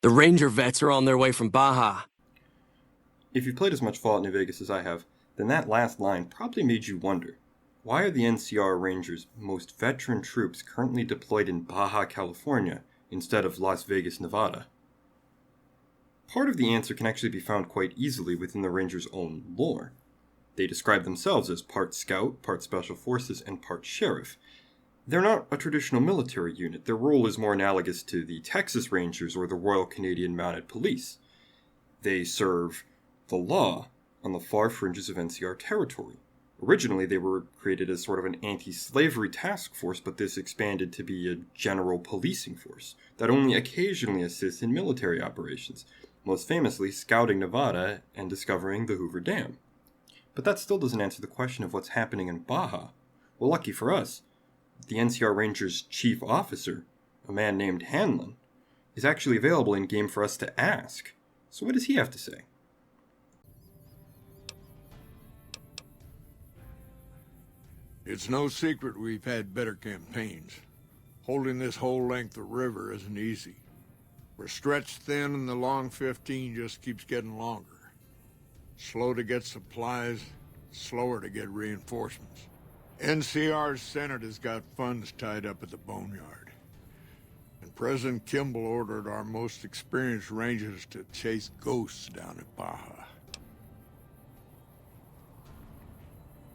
The Ranger vets are on their way from Baja. If you've played as much Fallout New Vegas as I have, then that last line probably made you wonder, why are the NCR Rangers most veteran troops currently deployed in Baja, California, instead of Las Vegas, Nevada? Part of the answer can actually be found quite easily within the Rangers' own lore. They describe themselves as part scout, part special forces, and part sheriff. They're not a traditional military unit. Their role is more analogous to the Texas Rangers or the Royal Canadian Mounted Police. They serve the law on the far fringes of NCR territory. Originally, they were created as sort of an anti-slavery task force, but this expanded to be a general policing force that only occasionally assists in military operations, most famously scouting Nevada and discovering the Hoover Dam. But that still doesn't answer the question of what's happening in Baja. Well, lucky for us, the NCR Ranger's chief officer, a man named Hanlon, is actually available in-game for us to ask. So what does he have to say? It's no secret we've had better campaigns. Holding this whole length of river isn't easy. We're stretched thin and the long 15 just keeps getting longer. Slow to get supplies, slower to get reinforcements. NCR's Senate has got funds tied up at the boneyard. And President Kimball ordered our most experienced rangers to chase ghosts down at Baja.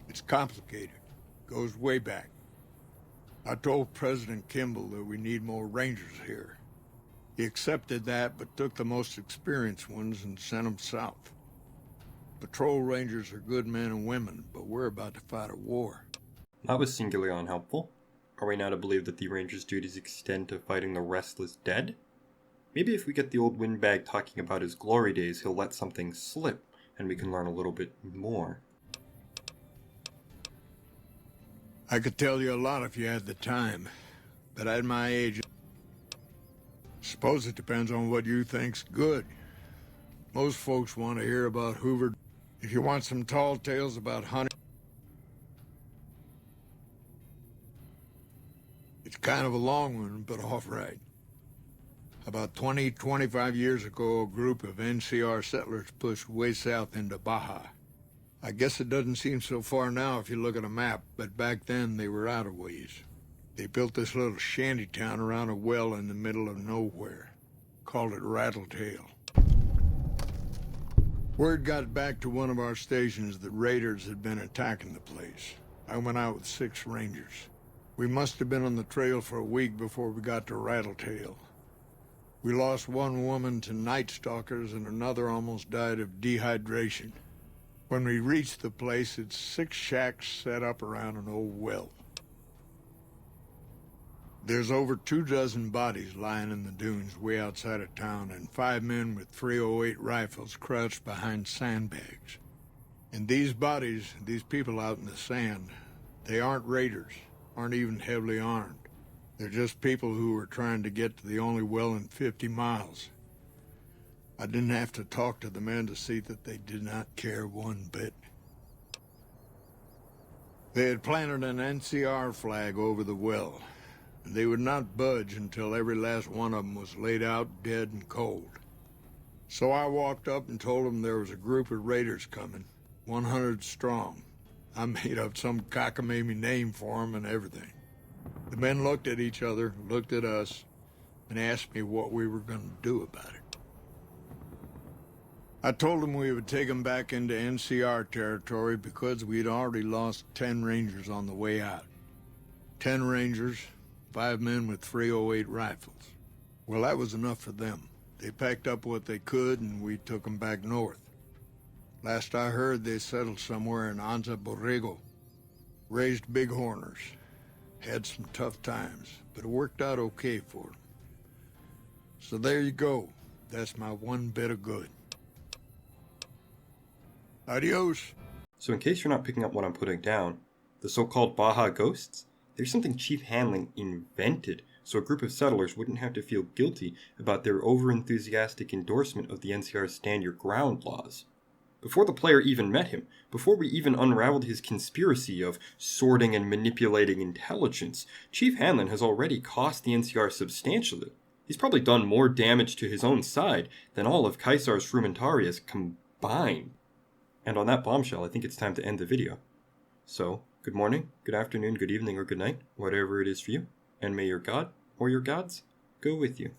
It's complicated. Goes way back. I told President Kimball that we need more rangers here. He accepted that, but took the most experienced ones and sent them south. Patrol rangers are good men and women, but we're about to fight a war. That was singularly unhelpful. Are we now to believe that the Ranger's duties extend to fighting the restless dead? Maybe if we get the old windbag talking about his glory days, he'll let something slip, and we can learn a little bit more. I could tell you a lot if you had the time, but at my age, suppose it depends on what you think's good. Most folks want to hear about Hoover. If you want some tall tales about hunting, it's kind of a long one, but all right. About 25 years ago, a group of NCR settlers pushed way south into Baja. I guess it doesn't seem so far now if you look at a map, but back then they were out of ways. They built this little shanty town around a well in the middle of nowhere. Called it Rattletail. Word got back to one of our stations that raiders had been attacking the place. I went out with 6 rangers. We must have been on the trail for a week before we got to Rattletail. We lost one woman to night stalkers and another almost died of dehydration. When we reached the place, it's 6 shacks set up around an old well. There's over 24 bodies lying in the dunes way outside of town, and 5 men with .308 rifles crouched behind sandbags. And these bodies, these people out in the sand, they aren't raiders, aren't even heavily armed. They're just people who were trying to get to the only well in 50 miles. I didn't have to talk to the men to see that they did not care one bit. They had planted an NCR flag over the well, and they would not budge until every last one of them was laid out dead and cold. So I walked up and told them there was a group of raiders coming, 100 strong. I made up some cockamamie name for them and everything. The men looked at each other, looked at us, and asked me what we were going to do about it. I told them we would take them back into NCR territory because we'd already lost 10 Rangers on the way out. 10 Rangers, 5 men with .308 rifles. Well, that was enough for them. They packed up what they could and we took them back north. Last I heard, they settled somewhere in Anza Borrego. Raised bighorners. Had some tough times, but it worked out okay for them. So there you go. That's my one bit of good. Adios. So in case you're not picking up what I'm putting down, the so-called Baja Ghosts, they're something Chief Hanlon invented so a group of settlers wouldn't have to feel guilty about their over-enthusiastic endorsement of the NCR's Stand Your Ground laws. Before the player even met him, before we even unraveled his conspiracy of sorting and manipulating intelligence, Chief Hanlon has already cost the NCR substantially. He's probably done more damage to his own side than all of Caesar's Frumentarius combined. And on that bombshell, I think it's time to end the video. So, good morning, good afternoon, good evening, or good night, whatever it is for you, and may your god, or your gods, go with you.